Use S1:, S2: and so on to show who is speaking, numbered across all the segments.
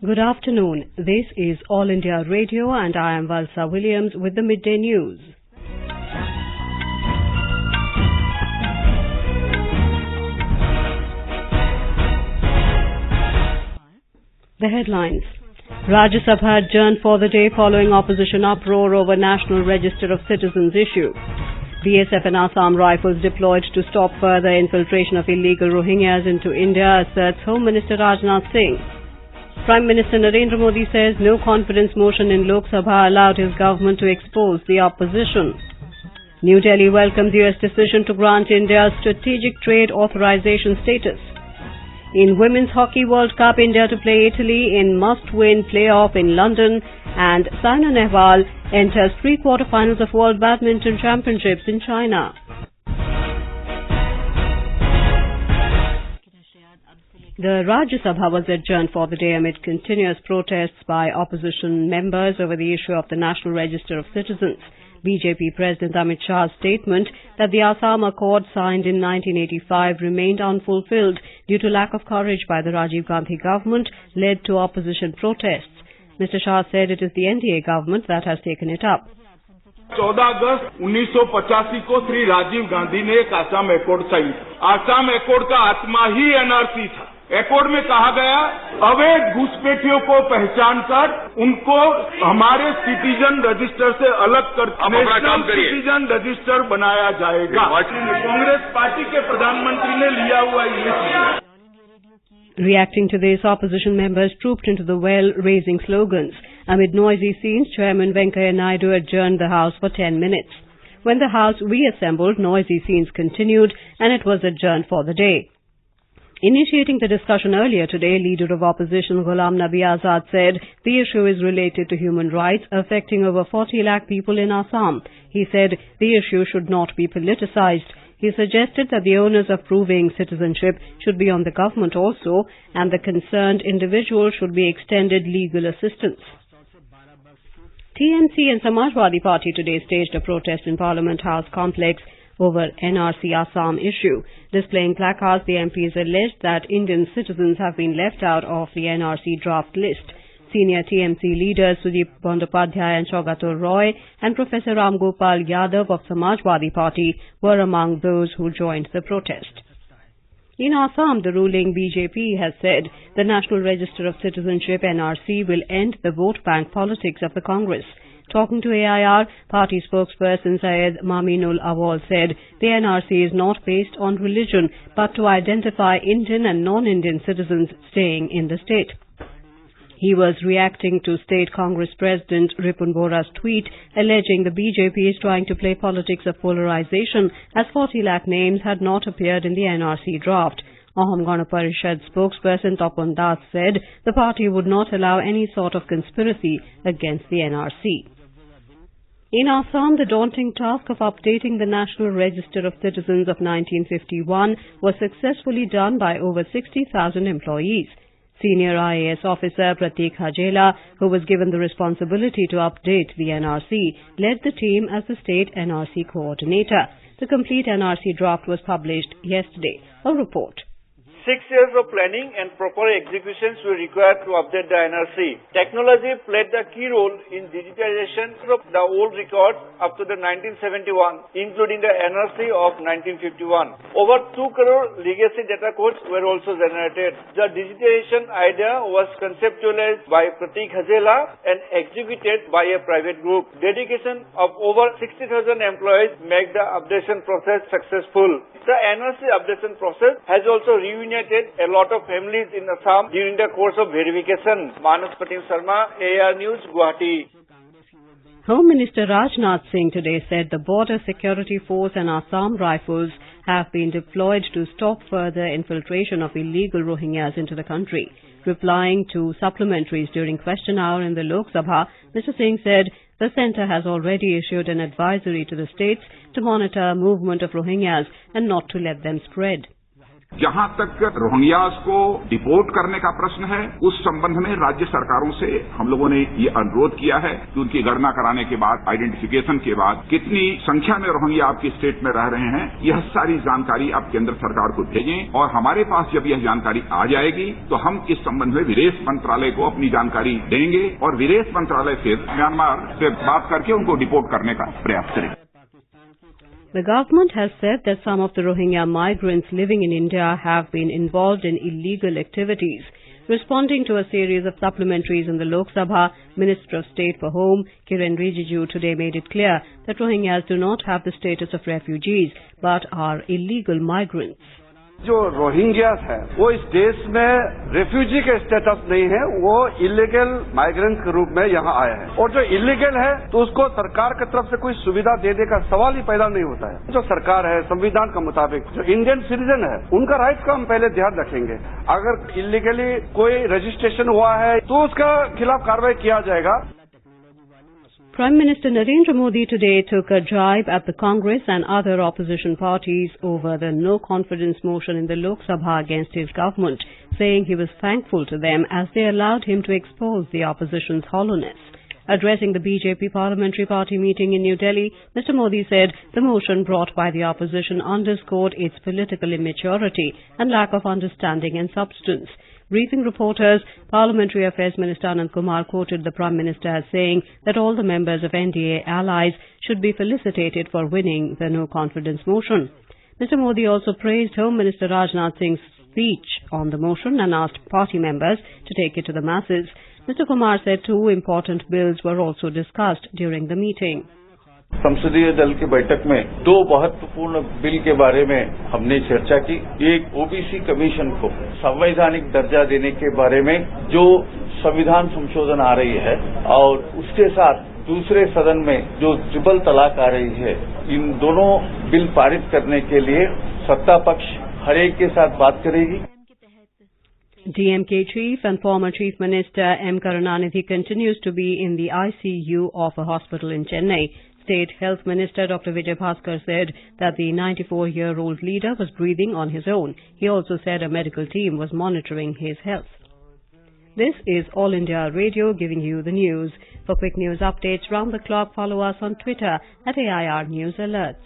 S1: Good afternoon. This is All India Radio and I am Valsa Williams with the Midday News. The headlines. Rajya Sabha adjourned for the day following opposition uproar over National Register of Citizens issue. BSF and Assam Rifles deployed to stop further infiltration of illegal Rohingyas into India, asserts Home Minister Rajnath Singh. Prime Minister Narendra Modi says no confidence motion in Lok Sabha allowed his government to expose the opposition. New Delhi welcomes US decision to grant India's strategic trade authorization status. In Women's Hockey World Cup, India to play Italy in must-win playoff in London, and Saina Nehwal enters pre-quarterfinals of World Badminton Championships in China. The Rajya Sabha was adjourned for the day amid continuous protests by opposition members over the issue of the National Register of Citizens. BJP President Amit Shah's statement that the Assam Accord signed in 1985 remained unfulfilled due to lack of courage by the Rajiv Gandhi government led to opposition protests. Mr. Shah said it is the NDA government that has taken it up.
S2: 14 अगस्त 1985 को श्री राजीव गांधी ने एक Assam accord sign किया। Assam accord का आत्मा ही NRC था। Accord में कहा गया अवैध घुसपैठियों को पहचान कर उनको हमारे सिटीजन रजिस्टर से अलग कर नेशनल सिटीजन रजिस्टर बनाया जाएगा। कांग्रेस पार्टी के प्रधानमंत्री ने लिया हुआ ये।
S1: Reacting to this, opposition members trooped into the well, raising slogans. Amid noisy scenes, Chairman Venkaiah Naidu adjourned the House for 10 minutes. When the House reassembled, noisy scenes continued and it was adjourned for the day. Initiating the discussion earlier today, Leader of Opposition Ghulam Nabi Azad said the issue is related to human rights affecting over 40 lakh people in Assam. He said the issue should not be politicized. He suggested that the onus of proving citizenship should be on the government also, and the concerned individual should be extended legal assistance. TMC and Samajwadi Party today staged a protest in Parliament House complex over NRC Assam issue. Displaying placards, the MPs alleged that Indian citizens have been left out of the NRC draft list. Senior TMC leaders Sujit Bandyopadhyay and Shaugato Roy and Professor Ram Gopal Yadav of Samajwadi Party were among those who joined the protest. In Assam, the ruling BJP has said the National Register of Citizenship NRC will end the vote bank politics of the Congress. Talking to AIR, party spokesperson Syed Maminul Awal said the NRC is not based on religion but to identify Indian and non-Indian citizens staying in the state. He was reacting to State Congress President Ripun Bora's tweet alleging the BJP is trying to play politics of polarization as 40 lakh names had not appeared in the NRC draft. Ahom Gana Parishad spokesperson Tapan Das said the party would not allow any sort of conspiracy against the NRC. In Assam, the daunting task of updating the National Register of Citizens of 1951 was successfully done by over 60,000 employees. Senior IAS officer Pratik Hajela, who was given the responsibility to update the NRC, led the team as the state NRC coordinator. The complete NRC draft was published yesterday. A report.
S3: 6 years of planning and proper executions were required to update the NRC. Technology played a key role in digitization of the old records up to the 1971, including the NRC of 1951. Over 2 crore legacy data codes were also generated. The digitization idea was conceptualized by Pratik Hajela and executed by a private group. Dedication of over 60,000 employees make the updation process successful. The NRC updation process has also reunited a lot of families in Assam during the course of verification. Manas Patil Sharma, AR News, Guwahati.
S1: Home Minister Rajnath Singh today said the Border Security Force and Assam Rifles have been deployed to stop further infiltration of illegal Rohingyas into the country. Replying to supplementaries during question hour in the Lok Sabha, Mr. Singh said the centre has already issued an advisory to the states to monitor movement of Rohingyas and not to let them spread.
S4: जहां तक Rohingyas को deport करने का प्रश्न है, उस संबंध में राज्य सरकारों से हम लोगों ने ये अनुरोध किया है कि उनकी गणना कराने के बाद, आइडेंटिफिकेशन के बाद कितनी संख्या में रोहिंग्या आपकी स्टेट में रह रहे हैं, यह सारी जानकारी आप केंद्र सरकार को भेजें और हमारे पास जब यह जानकारी आ जाएगी तो हम इस संबंध में विदेश मंत्रालय को अपनी जानकारी देंगे और विदेश मंत्रालय फिर म्यांमार से बात करके उनको डिपोर्ट करने का प्रयास करें।
S1: The government has said that some of the Rohingya migrants living in India have been involved in illegal activities. Responding to a series of supplementaries in the Lok Sabha, Minister of State for Home, Kiren Rijiju, today made it clear that Rohingyas do not have the status of refugees but are illegal migrants.
S5: जो Rohingyas है वो इस देश में refugee के status नहीं है, वो इलीगल माइग्रेंट के रूप में यहाँ आया है और जो इलीगल है तो उसको सरकार की तरफ से कोई सुविधा देने का सवाल ही पैदा नहीं होता है। जो सरकार है संविधान के मुताबिक जो इंडियन सिटीजन है उनका राइट का हम पहले ध्यान रखेंगे। अगर इलीगली कोई रजिस्ट्रेशन हुआ है तो उसका खिलाफ कार्रवाई किया जाएगा।
S1: Prime Minister Narendra Modi today took a jibe at the Congress and other opposition parties over the no-confidence motion in the Lok Sabha against his government, saying he was thankful to them as they allowed him to expose the opposition's hollowness. Addressing the BJP parliamentary party meeting in New Delhi, Mr. Modi said the motion brought by the opposition underscored its political immaturity and lack of understanding and substance. Briefing reporters, Parliamentary Affairs Minister Anand Kumar quoted the Prime Minister as saying that all the members of NDA allies should be felicitated for winning the no-confidence motion. Mr. Modi also praised Home Minister Rajnath Singh's speech on the motion and asked party members to take it to the masses. Mr. Kumar said two important bills were also discussed during the meeting.
S6: संसदीय दल की बैठक में दो महत्वपूर्ण bill के बारे में हमने चर्चा की। एक ओबीसी कमीशन को संवैधानिक दर्जा देने के बारे में जो संविधान संशोधन आ रही है और उसके साथ दूसरे सदन में जो ट्रिपल तलाक आ रही है, इन दोनों बिल पारित करने के लिए सत्ता पक्ष हर एक के साथ बात करेगी।
S1: DMK Chief and former Chief Minister M. Karunanidhi continues to be in the ICU of a hospital in Chennai. State Health Minister Dr. Vijay Bhaskar said that the 94-year-old leader was breathing on his own. He also said a medical team was monitoring his health. This is All India Radio giving you the news. For quick news updates round the clock, follow us on Twitter at AIR News Alerts.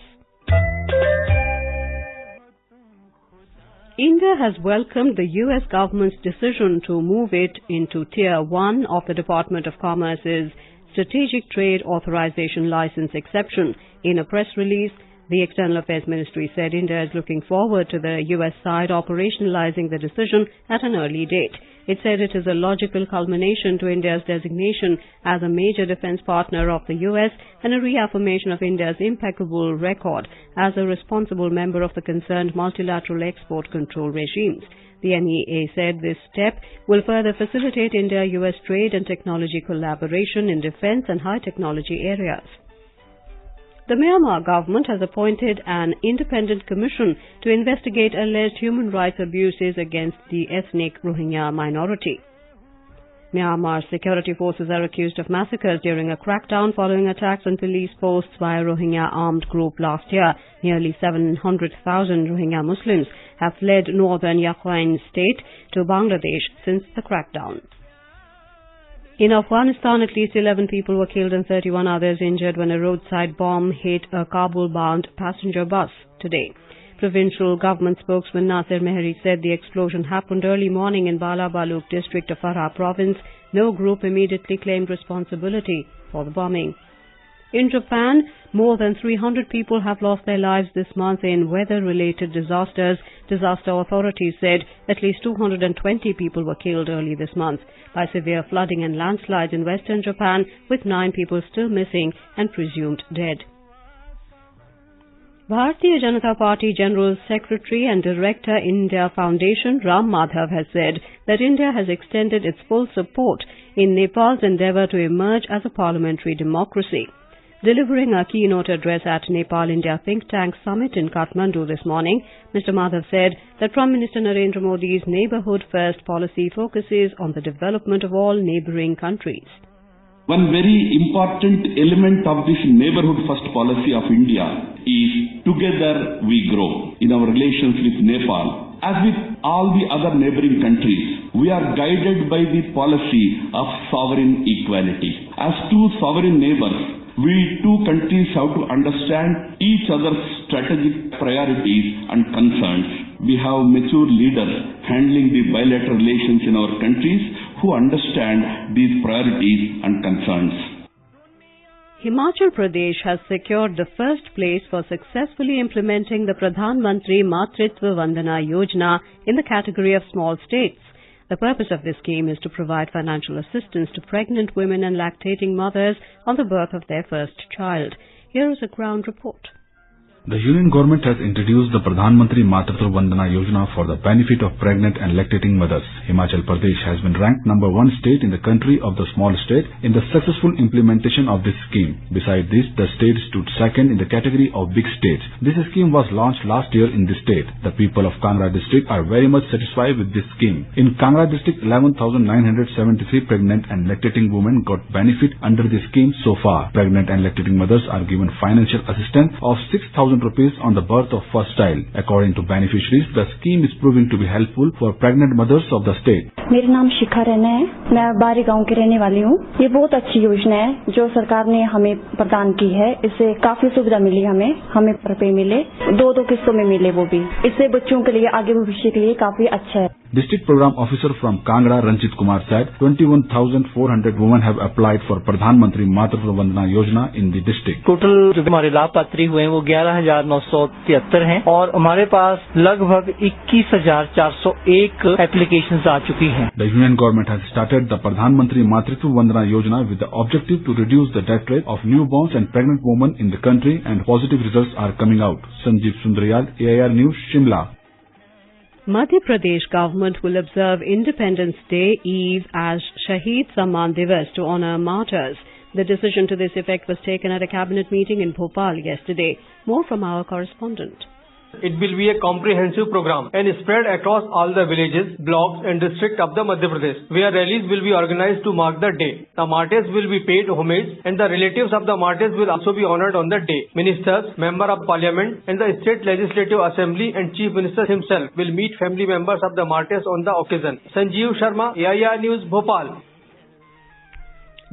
S1: India has welcomed the US government's decision to move it into Tier 1 of the Department of Commerce's Strategic Trade Authorization License exception. In a press release, the External Affairs Ministry said India is looking forward to the US side operationalizing the decision at an early date. It said it is a logical culmination to India's designation as a major defense partner of the US and a reaffirmation of India's impeccable record as a responsible member of the concerned multilateral export control regimes. The NEA said this step will further facilitate India-US trade and technology collaboration in defense and high technology areas. The Myanmar government has appointed an independent commission to investigate alleged human rights abuses against the ethnic Rohingya minority. Myanmar's security forces are accused of massacres during a crackdown following attacks on police posts by a Rohingya armed group last year. Nearly 700,000 Rohingya Muslims have fled northern Rakhine state to Bangladesh since the crackdown. In Afghanistan, at least 11 people were killed and 31 others injured when a roadside bomb hit a Kabul-bound passenger bus today. Provincial government spokesman Nasir Mehri said the explosion happened early morning in Bala Baluk district of Farah province. No group immediately claimed responsibility for the bombing. In Japan, more than 300 people have lost their lives this month in weather-related disasters. Disaster authorities said at least 220 people were killed early this month by severe flooding and landslides in western Japan, with 9 people still missing and presumed dead. Bharatiya Janata Party General Secretary and Director India Foundation Ram Madhav has said that India has extended its full support in Nepal's endeavour to emerge as a parliamentary democracy. Delivering a keynote address at Nepal-India Think Tank Summit in Kathmandu this morning, Mr. Madhav said that Prime Minister Narendra Modi's Neighbourhood First policy focuses on the development of all neighbouring countries.
S7: One very important element of this Neighbourhood First policy of India is together we grow. In our relations with Nepal, As with all the other neighboring countries, we are guided by the policy of sovereign equality. As two sovereign neighbors, we two countries have to understand each other's strategic priorities and concerns. We have mature leaders handling the bilateral relations in our countries who understand these priorities and concerns.
S1: Himachal Pradesh has secured the first place for successfully implementing the Pradhan Mantri Matritva Vandana Yojana in the category of small states. The purpose of this scheme is to provide financial assistance to pregnant women and lactating mothers on the birth of their first child. Here is a ground report.
S8: The Union Government has introduced the Pradhan Mantri Matritva Vandana Yojana for the benefit of pregnant and lactating mothers. Himachal Pradesh has been ranked number 1 state in the country of the small state in the successful implementation of this scheme. Besides this, the state stood second in the category of big states. This scheme was launched last year in this state. The people of Kangra district are very much satisfied with this scheme. In Kangra district, 11,973 pregnant and lactating women got benefit under this scheme so far. Pregnant and lactating mothers are given financial assistance of 6,000 rupees on the birth of first child. According to beneficiaries, the scheme is proving to be helpful for pregnant mothers of the state.
S9: मेरा नाम शिखा रैना है। मैं बारी गांव की रहने वाली हूँ। ये बहुत अच्छी योजना है जो सरकार ने हमें प्रदान की है। इससे काफी सुविधा मिली हमें रुपए मिले, 2 किस्तों में मिले वो भी। इससे बच्चों के लिए आगे भविष्य के लिए काफी अच्छा है।
S8: District Program Officer from Kangra, Ranjit Kumar said 21,400 women have applied for Pradhan Mantri Matritva Vandana Yojana in the district.
S10: Total जो हमारे लाभपात्री हुए हैं वो 11,973 हैं और हमारे पास लगभग 21,401 एप्लीकेशंस आ चुकी हैं।
S8: The Union Government has started the Pradhan Mantri Matritva Vandana Yojana with the objective to reduce the death rate of newborns and pregnant women in the country, and positive results are coming out. Sanjeev Sundaryal, AIR News, Shimla.
S1: Madhya Pradesh government will observe Independence Day Eve as Shaheed Samman Divas to honour martyrs. The decision to this effect was taken at a cabinet meeting in Bhopal yesterday. More from our correspondent.
S11: It will be a comprehensive program and spread across all the villages, blocks and districts of the Madhya Pradesh, where rallies will be organized to mark the day. The martyrs will be paid homage and the relatives of the martyrs will also be honoured on the day. Ministers, Member of Parliament and the State Legislative Assembly and Chief Minister himself will meet family members of the martyrs on the occasion. Sanjeev Sharma, AIR News, Bhopal.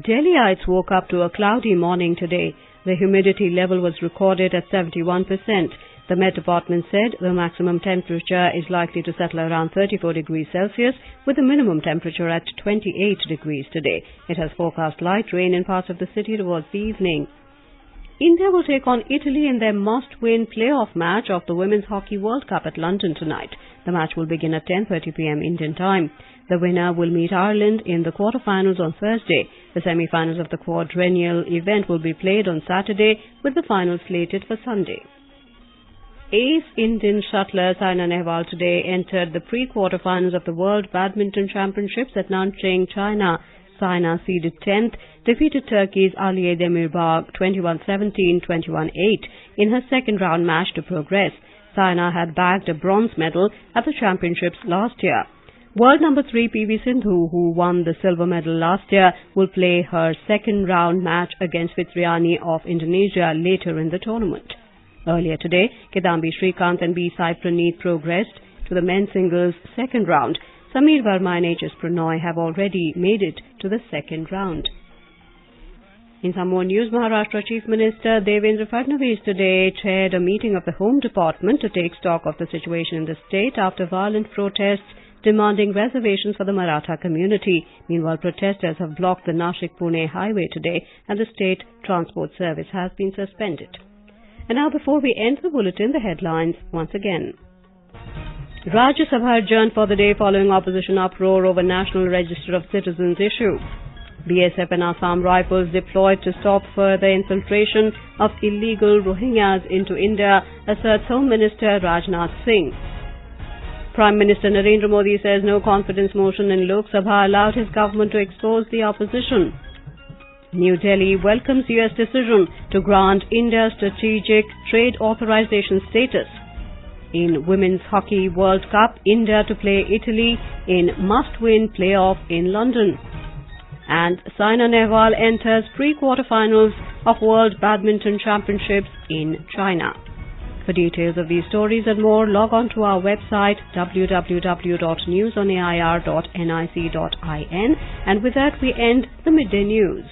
S1: Delhiites woke up to a cloudy morning today. The humidity level was recorded at 71%. The Met Department said the maximum temperature is likely to settle around 34 degrees Celsius with the minimum temperature at 28 degrees today. It has forecast light rain in parts of the city towards the evening. India will take on Italy in their must-win playoff match of the Women's Hockey World Cup at London tonight. The match will begin at 10:30 p.m. Indian time. The winner will meet Ireland in the quarter-finals on Thursday. The semi-finals of the quadrennial event will be played on Saturday with the final slated for Sunday. Ace Indian shuttler Saina Nehwal today entered the pre-quarterfinals of the World Badminton Championships at Nanjing, China. Saina, seeded 10th, defeated Turkey's Aliye Demirbag 21-17, 21-8 in her second-round match to progress. Saina had bagged a bronze medal at the championships last year. World number 3 PV Sindhu, who won the silver medal last year, will play her second-round match against Fitriani of Indonesia later in the tournament. Earlier today, Kidambi Srikanth and B. Sai Praneeth progressed to the men's singles second round. Sameer Verma and H.S. Pranoy have already made it to the second round. In some more news, Maharashtra Chief Minister Devendra Fadnavis today chaired a meeting of the Home Department to take stock of the situation in the state after violent protests demanding reservations for the Maratha community. Meanwhile, protesters have blocked the Nashik-Pune highway today and the state transport service has been suspended. And now, before we end the bulletin, the headlines once again. Rajya Sabha adjourned for the day following opposition uproar over National Register of Citizens issue. BSF and Assam Rifles deployed to stop further infiltration of illegal Rohingyas into India, asserts Home Minister Rajnath Singh. Prime Minister Narendra Modi says no confidence motion in Lok Sabha allowed his government to expose the opposition. New Delhi welcomes US decision to grant India strategic trade authorization status. In Women's Hockey World Cup, India to play Italy in must-win playoff in London. And Saina Nehwal enters pre-quarterfinals of World Badminton Championships in China. For details of these stories and more, log on to our website www.newsonair.nic.in. And with that, we end the Midday News.